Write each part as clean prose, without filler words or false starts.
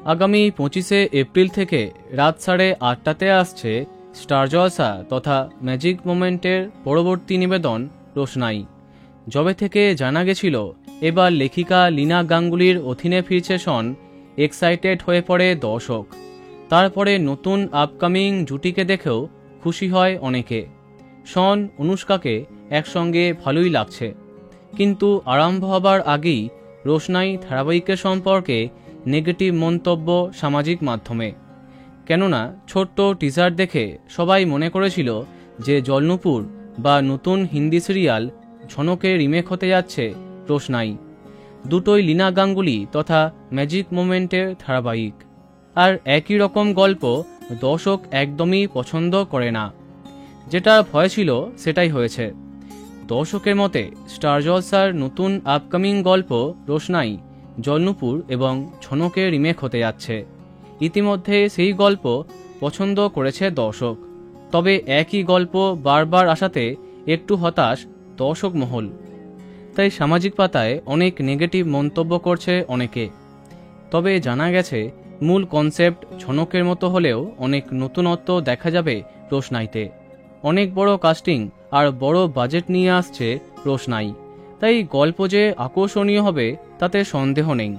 আগামী 25শে এপ্রিল থেকে রাত 8:30টাতে আসছে স্টার জলসা তথা ম্যাজিক মোমেন্টের পরবর্তী নিবেদন রোশনাই। যবে থেকে জানা গেছিল এবার লেখিকা লীনা গাঙ্গুলির অধীনে ফিরছে শন, এক্সাইটেড হয়ে পড়ে দর্শক। তারপরে নতুন আপকামিং জুটিকে দেখেও খুশি হয় অনেকে। শন অনুষ্কাকে একসঙ্গে ভালোই লাগছে, কিন্তু আরম্ভ হবার আগেই রোশনাই ধারাবাহিকের সম্পর্কে নেগেটিভ মন্তব্য সামাজিক মাধ্যমে। কেননা ছোট্ট টিজার দেখে সবাই মনে করেছিল যে জলনুপুর বা নতুন হিন্দি সিরিয়াল ঝনকে রিমেক হতে যাচ্ছে রোশনাই। দুটোই লীনা গাঙ্গুলি তথা ম্যাজিক মোমেন্টের ধারাবাহিক, আর একই রকম গল্প দর্শক একদমই পছন্দ করে না। যেটা ভয় ছিল সেটাই হয়েছে। দর্শকের মতে স্টার জলসার নতুন আপকামিং গল্প রোশনাই জলনুপুর এবং ঝনকে রিমেক হতে যাচ্ছে। ইতিমধ্যে সেই গল্প পছন্দ করেছে দর্শক, তবে একই গল্প বারবার আসাতে একটু হতাশ দর্শক মহল। তাই সামাজিক পাতায় অনেক নেগেটিভ মন্তব্য করছে অনেকে। তবে জানা গেছে মূল কনসেপ্ট ঝনকের মতো হলেও অনেক নতুনত্ব দেখা যাবে রোশনাইতে। অনেক বড় কাস্টিং আর বড় বাজেট নিয়ে আসছে রোশনাই, তাই গল্প যে আকর্ষণীয় হবে তাতে সন্দেহ নেই।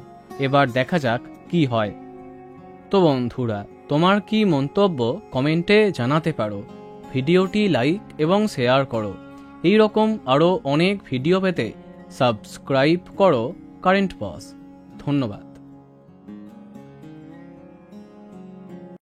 এবার দেখা যাক কি হয়। তো বন্ধুরা, তোমার কি মন্তব্য কমেন্টে জানাতে পারো। ভিডিওটি লাইক এবং শেয়ার করো। এই রকম আরও অনেক ভিডিও পেতে সাবস্ক্রাইব করো কারেন্ট বস। ধন্যবাদ।